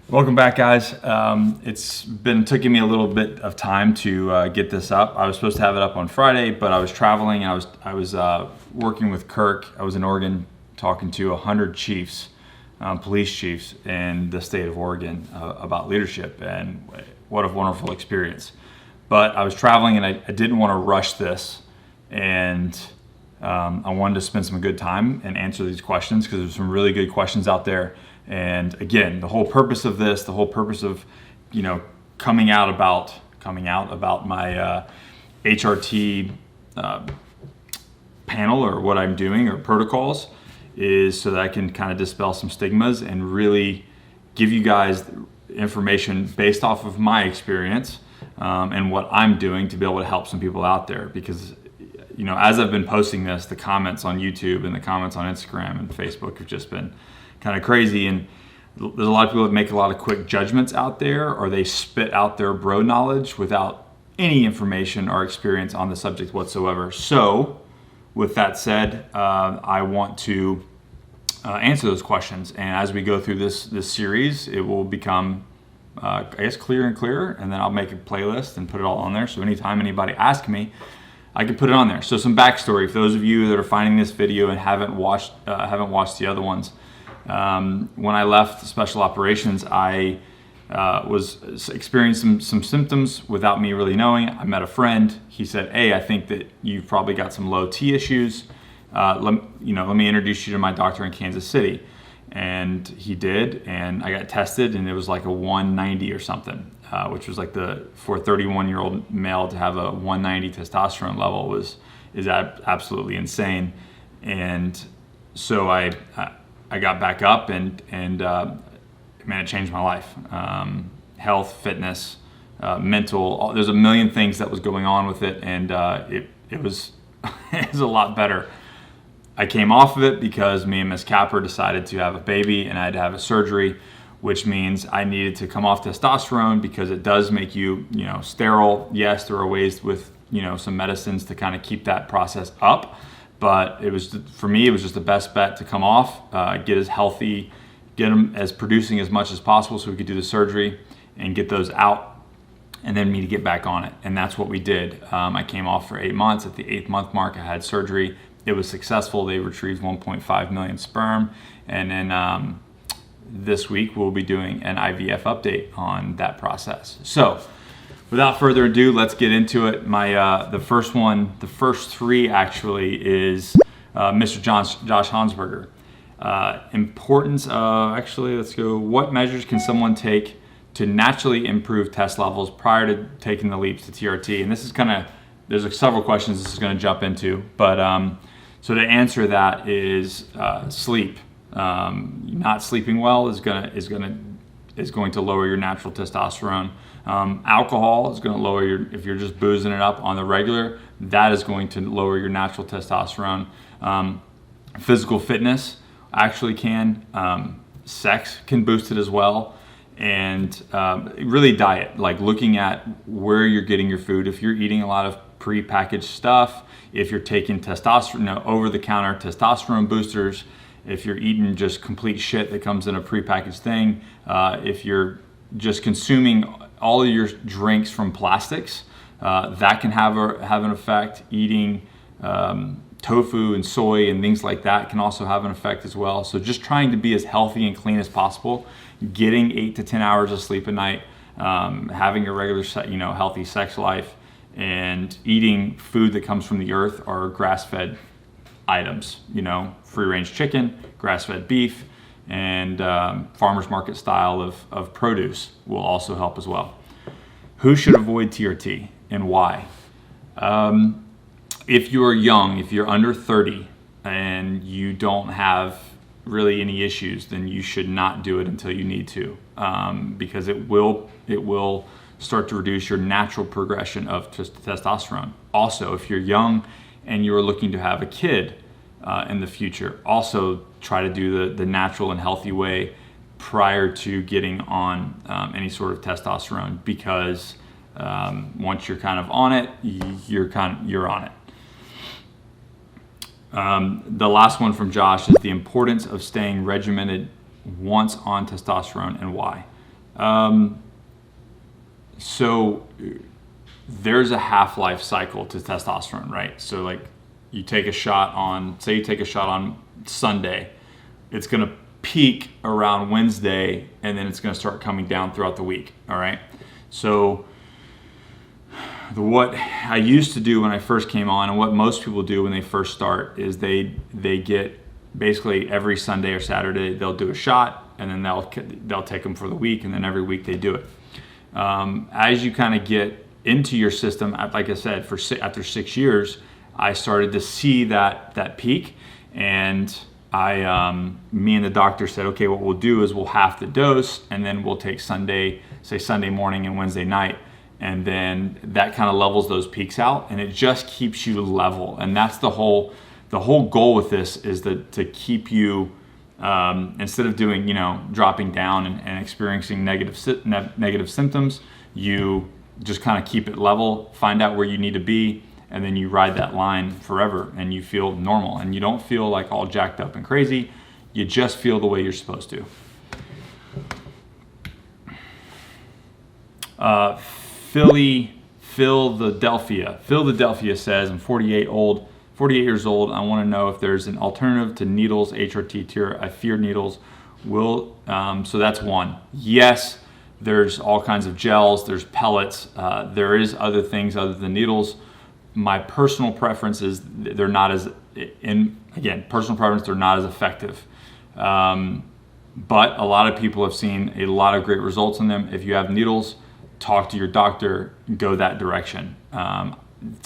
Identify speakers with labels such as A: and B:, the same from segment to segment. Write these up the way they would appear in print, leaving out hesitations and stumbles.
A: Welcome back, guys. It's been taking me a little bit of time to get this up. I was supposed to have it up on Friday, but I was traveling and I was working with Kirk. I was in Oregon talking to 100 chiefs, police chiefs in the state of Oregon about leadership, and what a wonderful experience. But I was traveling and I didn't want to rush this, and I wanted to spend some good time and answer these questions because there's some really good questions out there. And again, the whole purpose of this, the whole purpose of, coming out about my HRT panel, or what I'm doing, or protocols, is so that I can kind of dispel some stigmas and really give you guys information based off of my experience and what I'm doing to be able to help some people out there. Because, as I've been posting this, the comments on YouTube and the comments on Instagram and Facebook have just been kind of crazy, and there's a lot of people that make a lot of quick judgments out there, or they spit out their bro knowledge without any information or experience on the subject whatsoever. So with that said, I want to answer those questions, and as we go through this series, it will become clearer and clearer, and then I'll make a playlist and put it all on there, so anytime anybody asks me, I can put it on there. So some backstory for those of you that are finding this video and haven't watched the other ones. When I left Special Operations, I was experiencing some symptoms without me really knowing. I met a friend. He said, "Hey, I think that you've probably got some low T issues. Let me introduce you to my doctor in Kansas City." And he did, and I got tested, and it was like a 190 or something, which was like for a 31-year-old male to have a 190 testosterone level is absolutely insane. And so I got back up, and it changed my life. Health, fitness, mental. There's a million things that was going on with it, and it was it was a lot better. I came off of it because me and Miss Capper decided to have a baby, and I had to have a surgery, which means I needed to come off testosterone because it does make you sterile. Yes, there are ways with some medicines to kind of keep that process up. But for me, it was just the best bet to come off, get as healthy, get them as producing as much as possible so we could do the surgery and get those out, and then me to get back on it. And that's what we did. I came off for 8 months. At the 8th month mark, I had surgery. It was successful. They retrieved 1.5 million sperm. And then this week, we'll be doing an IVF update on that process. So without further ado, let's get into it. The first three actually is Mr. Josh Hansberger. Importance of, let's go. What measures can someone take to naturally improve test levels prior to taking the leaps to TRT? And this is there's several questions this is going to jump into, but so to answer that is sleep. Not sleeping well is going to lower your natural testosterone. Alcohol is going to lower if you're just boozing it up on the regular, that is going to lower your natural testosterone. Physical fitness actually can. Sex can boost it as well. And really diet, like looking at where you're getting your food. If you're eating a lot of pre-packaged stuff, if you're taking testosterone, over-the-counter testosterone boosters, if you're eating just complete shit that comes in a pre-packaged thing, if you're just consuming all of your drinks from plastics, that can have an effect. Eating tofu and soy and things like that can also have an effect as well. So just trying to be as healthy and clean as possible, getting 8 to 10 hours of sleep a night, having a regular healthy sex life, and eating food that comes from the earth or grass-fed items, free-range chicken, grass-fed beef, and farmer's market style of produce will also help as well. Who should avoid TRT and why? If you are young, if you're under 30 and you don't have really any issues, then you should not do it until you need to, because it will start to reduce your natural progression of testosterone. Also, if you're young and you're looking to have a kid in the future, also try to do the natural and healthy way prior to getting on any sort of testosterone, because once you're kind of on it, you're on it. The last one from Josh is the importance of staying regimented once on testosterone and why? So there's a half-life cycle to testosterone, right? So like you take a shot on, say you take a shot on Sunday, it's going to peak around Wednesday, and then it's going to start coming down throughout the week. All right. So what I used to do when I first came on, and what most people do when they first start, is they get basically every Sunday or Saturday they'll do a shot, and then they'll take them for the week, and then every week they do it. As you kind of get into your system, like I said, after 6 years, I started to see that peak, and me and the doctor said, okay, what we'll do is we'll half the dose, and then we'll take Sunday morning and Wednesday night, and then that kind of levels those peaks out, and it just keeps you level. And that's the whole goal with this, is to keep you, instead of doing, dropping down and experiencing negative symptoms, you just kind of keep it level, find out where you need to be, and then you ride that line forever, and you feel normal, and you don't feel like all jacked up and crazy. You just feel the way you're supposed to. Philadelphia says, I'm 48 years old. I want to know if there's an alternative to needles, HRT tier. I fear needles. So that's one. Yes, there's all kinds of gels, there's pellets, there is other things other than needles. My personal preference is they're not as effective. But a lot of people have seen a lot of great results in them. If you have needles, talk to your doctor, go that direction.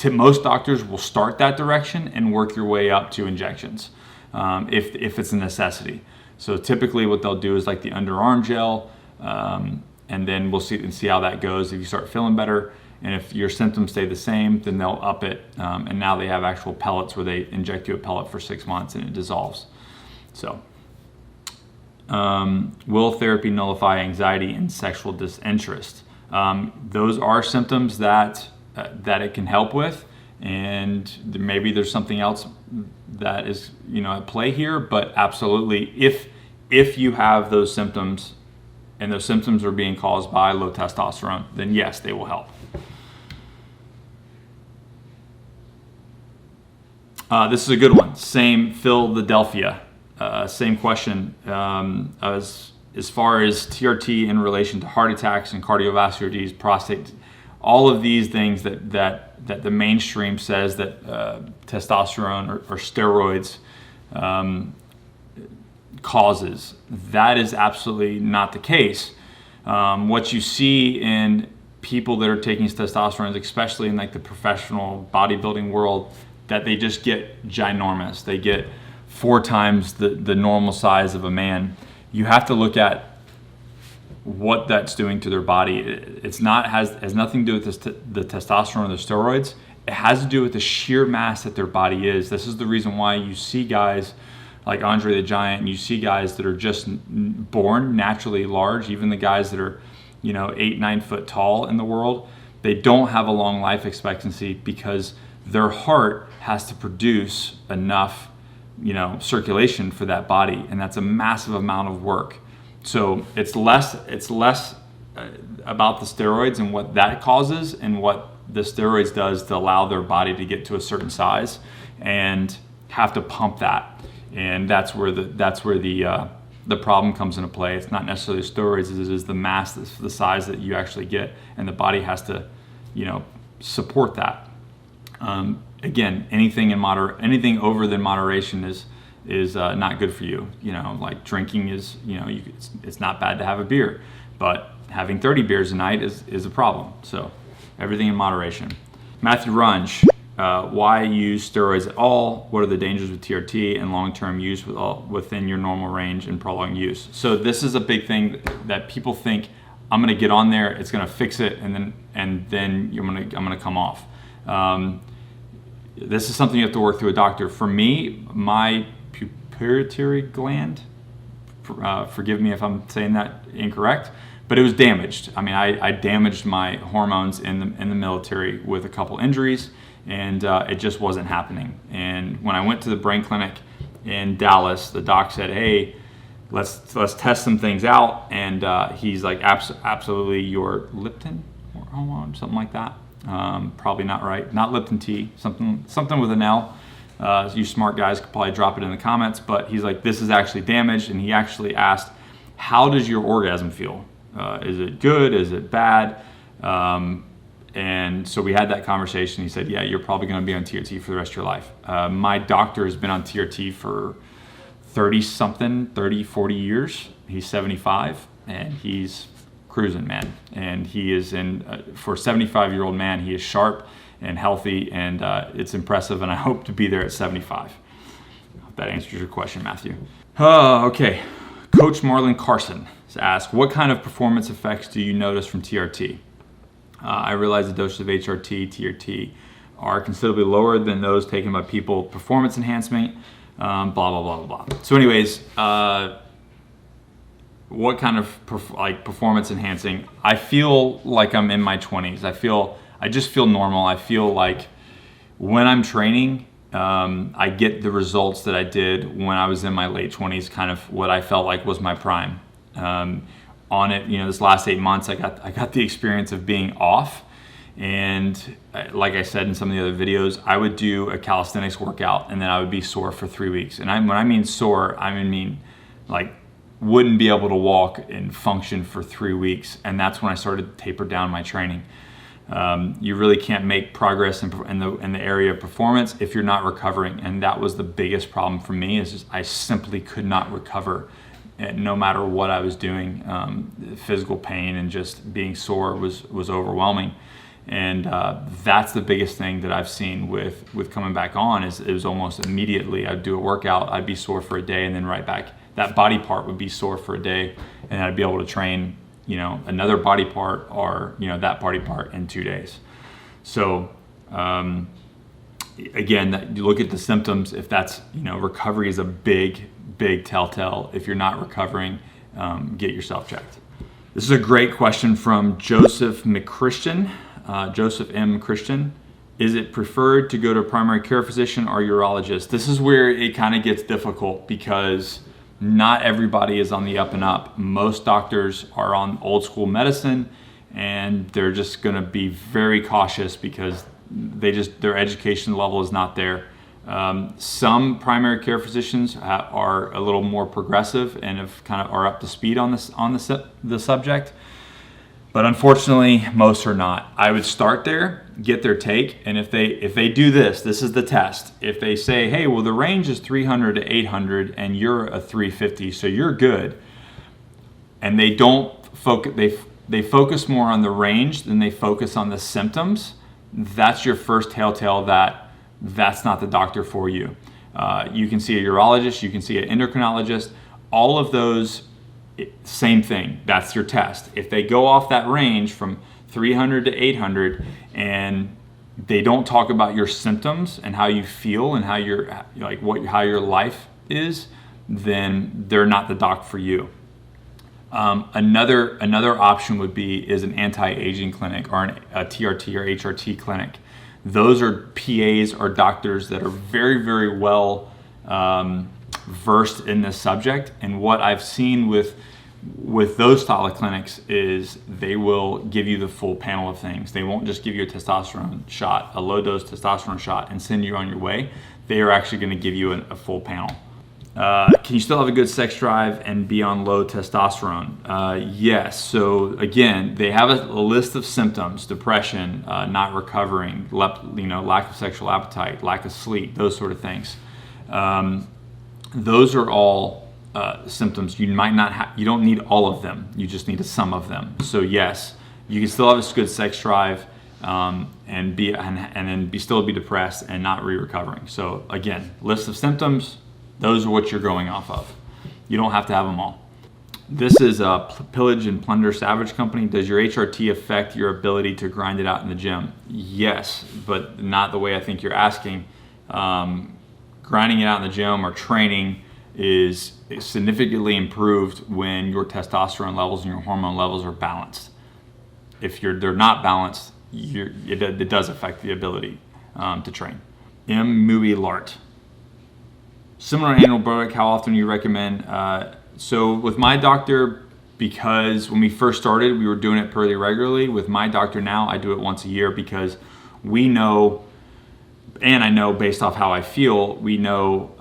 A: Most doctors will start that direction and work your way up to injections, if it's a necessity. So typically what they'll do is like the underarm gel, and then we'll see how that goes. If you start feeling better, and if your symptoms stay the same, then they'll up it. And now they have actual pellets where they inject you a pellet for 6 months and it dissolves. So, will therapy nullify anxiety and sexual disinterest? Those are symptoms that it can help with, and maybe there's something else that is at play here. But absolutely, if you have those symptoms, and those symptoms are being caused by low testosterone, then yes, they will help. This is a good one. Same Philadelphia. Same question. As far as TRT in relation to heart attacks and cardiovascular disease, prostate, all of these things that the mainstream says that testosterone or steroids causes, that is absolutely not the case. What you see in people that are taking testosterone, especially in like the professional bodybuilding world, that they just get ginormous. They get 4 times the normal size of a man. You have to look at what that's doing to their body. Has nothing to do with the testosterone or the steroids. It has to do with the sheer mass that their body is. This is the reason why you see guys like Andre the Giant, and you see guys that are just born naturally large. Even the guys that are 8-9 foot tall in the world, they don't have a long life expectancy because their heart has to produce enough circulation for that body, and that's a massive amount of work. So it's less about the steroids and what that causes, and what the steroids does to allow their body to get to a certain size and have to pump that. And that's where the problem comes into play. It's not necessarily steroids; it is the mass, the size that you actually get, and the body has to support that. Again, anything over than moderation is not good for you. Like drinking is, it's not bad to have a beer, but having 30 beers a night is a problem. So everything in moderation. Matthew Runge, why use steroids at all? What are the dangers with TRT and long-term use within your normal range and prolonged use? So this is a big thing that people think, I'm going to get on there, it's going to fix it, and then I'm going to come off. This is something you have to work through a doctor. For me, my pituitary gland, forgive me if I'm saying that incorrect, but it was damaged. I mean, I damaged my hormones in the military with a couple injuries, and it just wasn't happening. And when I went to the brain clinic in Dallas, the doc said, hey, let's test some things out. And he's like, absolutely, your Lipton or hormone, something like that. Probably not right. Not Lipton tea, something with an L. You smart guys could probably drop it in the comments, but he's like, this is actually damaged. And he actually asked, how does your orgasm feel? Is it good? Is it bad? And so we had that conversation. He said, yeah, you're probably going to be on TRT for the rest of your life. My doctor has been on TRT for 40 years. He's 75 and he's cruising, man. And he is for a 75-year-old man, he is sharp and healthy, and it's impressive, and I hope to be there at 75. Hope that answers your question, Matthew. Okay. Coach Marlon Carson has asked, what kind of performance effects do you notice from TRT? I realize the doses of HRT, TRT are considerably lower than those taken by people performance enhancement, blah, blah, blah, blah, blah. So anyways, what kind of performance enhancing? I feel like I'm in my 20s. I just feel normal. I feel like when I'm training, I get the results that I did when I was in my late 20s, kind of what I felt like was my prime. On it, this last 8 months, I got the experience of being off. And like I said in some of the other videos, I would do a calisthenics workout and then I would be sore for 3 weeks. And when I mean sore, I mean like wouldn't be able to walk and function for 3 weeks. And that's when I started to taper down my training. You really can't make progress in the area of performance if you're not recovering. And that was the biggest problem for me, is just I simply could not recover. No matter what I was doing, physical pain and just being sore was overwhelming. And that's the biggest thing that I've seen with coming back on, is it was almost immediately I'd do a workout, I'd be sore for a day, and then right back. That body part would be sore for a day, and I'd be able to train another body part or that body part in 2 days. So again, you look at the symptoms. If that's recovery is a big telltale. If you're not recovering, get yourself checked. This is a great question from Joseph McChristian. Joseph M. Christian. Is it preferred to go to a primary care physician or urologist? This is where it kind of gets difficult, because not everybody is on the up and up. Most doctors are on old school medicine, and they're just going to be very cautious because their education level is not there. Some primary care physicians are a little more progressive and are up to speed on the subject, but unfortunately most are not. I would start there, get their take, and if they do this is the test. If they say, hey, well, the range is 300 to 800 and you're a 350, so you're good, and they don't focus, they focus more on the range than they focus on the symptoms, that's your first telltale that's not the doctor for you. You can see a urologist, you can see an endocrinologist, all of those, same thing. That's your test. If they go off that range from 300 to 800 and they don't talk about your symptoms and how you feel and how how your life is, then they're not the doc for you. Another option is an anti-aging clinic or a TRT or HRT clinic. Those are PAs or doctors that are very, very well versed in this subject. And what I've seen with those style of clinics is they will give you the full panel of things. They won't just give you a testosterone shot, a low dose testosterone shot, and send you on your way. They are actually going to give you a full panel. Can you still have a good sex drive and be on low testosterone? Yes. So again, they have a list of symptoms: depression, not recovering, lack of sexual appetite, lack of sleep, those sort of things. Those are all symptoms. You might not you don't need all of them. You just need some of them. So yes, you can still have a good sex drive and then still be depressed and not recovering. So again, list of symptoms. Those are what you're going off of. You don't have to have them all. This is a Pillage and Plunder Savage Company. Does your HRT affect your ability to grind it out in the gym? Yes, but not the way I think you're asking. Grinding it out in the gym or training is significantly improved when your testosterone levels and your hormone levels are balanced. If they're not balanced, it does affect the ability to train. M. Mui Lart. Similar annual product, how often do you recommend So with my doctor, because when we first started, we were doing it pretty regularly. With my doctor now, I do it once a year because we know, and I know based off how I feel, we know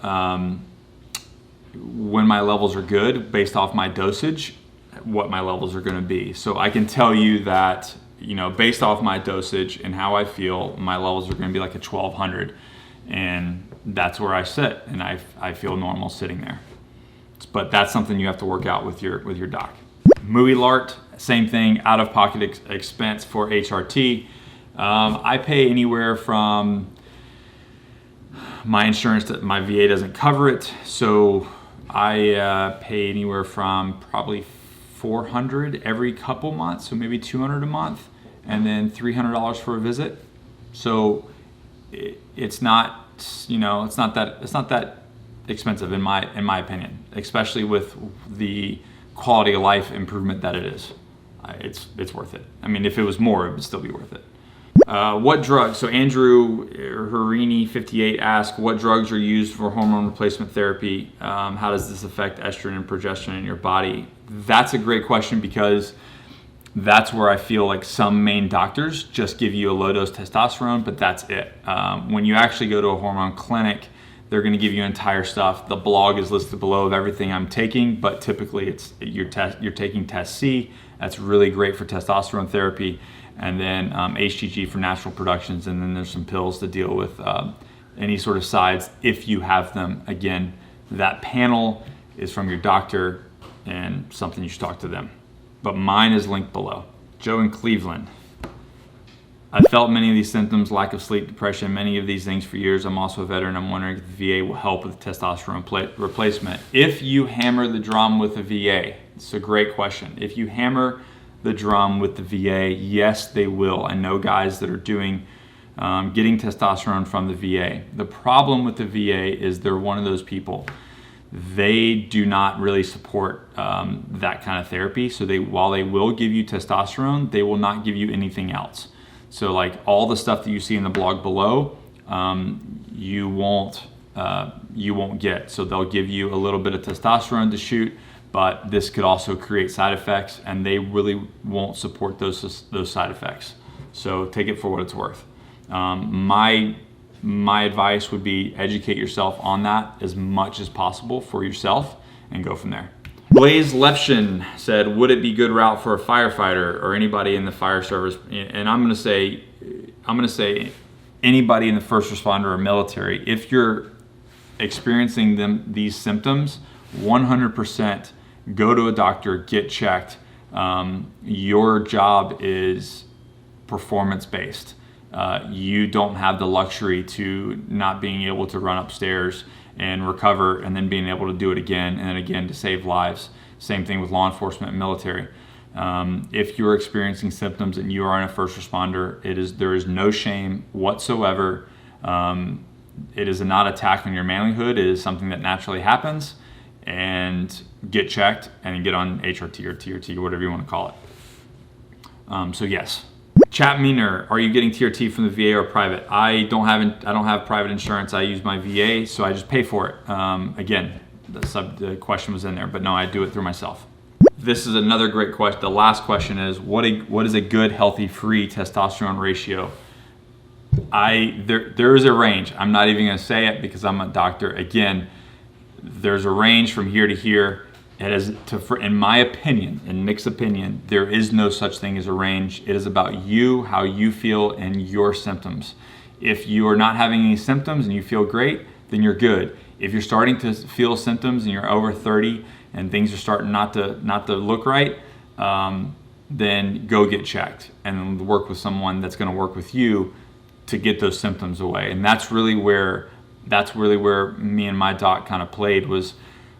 A: when my levels are good based off my dosage, what my levels are going to be. So I can tell you that, you know, based off my dosage and how I feel, my levels are going to be like a 1200, and that's where I sit, and I feel normal sitting there. But that's something you have to work out with your doc. Movie Lart, same thing, out-of-pocket expense for HRT. I pay anywhere from, my insurance, my VA doesn't cover it, so I pay anywhere from probably $400 every couple months, so maybe $200 a month, and then $300 for a visit. So it's not, you know, it's not that expensive in my opinion, especially with the quality of life improvement that it is. It's worth it. I mean, if it was more, it would still be worth it. What drugs? So Andrew Harini 58 asked, what drugs are used for hormone replacement therapy? How does this affect estrogen and progesterone in your body? That's a great question, because that's where I feel like some main doctors just give you a low dose testosterone, but that's it. When you actually go to a hormone clinic, they're going to give you entire stuff. The blog is listed below of everything I'm taking, but typically it's you're taking Test C. That's really great for testosterone therapy, and then HCG for natural productions, and then there's some pills to deal with any sort of sides if you have them. Again, that panel is from your doctor and something you should talk to them. But mine is linked below. Joe in Cleveland. I felt many of these symptoms, lack of sleep, depression, many of these things for years. I'm also a veteran. I'm wondering if the VA will help with testosterone replacement. If you hammer the drum with the VA, it's a great question. If you hammer the drum with the VA, yes, they will. I know guys that are doing, getting testosterone from the VA. The problem with the VA is they're one of those people. They do not really support that kind of therapy. So while they will give you testosterone, they will not give you anything else. So like all the stuff that you see in the blog below, you won't get. So they'll give you a little bit of testosterone to shoot, but this could also create side effects, and they really won't support those side effects. So take it for what it's worth. My advice would be educate yourself on that as much as possible for yourself and go from there. Blaze Lefshin said, would it be a good route for a firefighter or anybody in the fire service? And I'm gonna say anybody in the first responder or military. If you're experiencing these symptoms, 100% go to a doctor, get checked. Your job is performance-based. You don't have the luxury to not being able to run upstairs and recover and then being able to do it again and then again to save lives. Same thing with law enforcement and military. If you're experiencing symptoms and you are in a first responder, there is no shame whatsoever. It is not an attack on your manlyhood. It is something that naturally happens, and get checked and get on HRT or TRT or whatever you want to call it. So yes. Chat Meaner, are you getting TRT from the VA or private? I don't have private insurance. I use my VA, so I just pay for it. Again, the question was in there, but no, I do it through myself. This is another great question. The last question is, what is a good, healthy, free testosterone ratio? There is a range. I'm not even going to say it because I'm a doctor. Again, there's a range from here to here. In my opinion, in Nick's opinion, there is no such thing as a range. It is about you, how you feel, and your symptoms. If you are not having any symptoms and you feel great, then you're good. If you're starting to feel symptoms and you're over 30 and things are starting not to look right, then go get checked and work with someone that's going to work with you to get those symptoms away. And that's really where me and my doc kind of played, was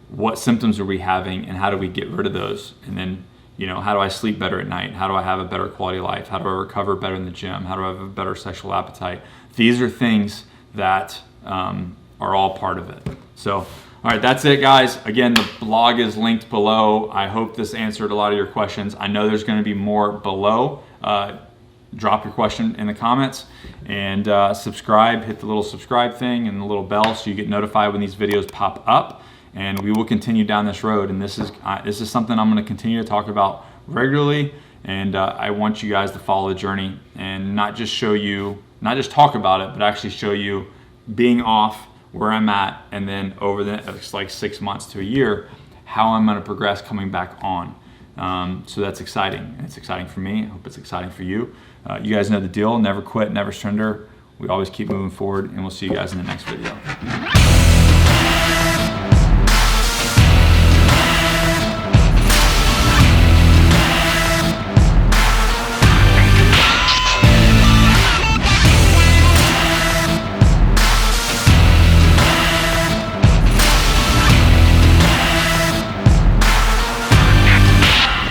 A: what symptoms are we having and how do we get rid of those? And then, how do I sleep better at night? How do I have a better quality of life? How do I recover better in the gym? How do I have a better sexual appetite? These are things that are all part of it. So, all right, that's it, guys. Again, the blog is linked below. I hope this answered a lot of your questions. I know there's going to be more below. Drop your question in the comments and subscribe. Hit the little subscribe thing and the little bell so you get notified when these videos pop up. and we will continue down this road. And this is something I'm going to continue to talk about regularly. And I want you guys to follow the journey and not just talk about it, but actually show you being off, where I'm at, and then over the next like 6 months to a year, how I'm going to progress coming back on. So that's exciting. It's exciting for me. I hope it's exciting for you. You guys know the deal. Never quit, never surrender. We always keep moving forward, and we'll see you guys in the next video.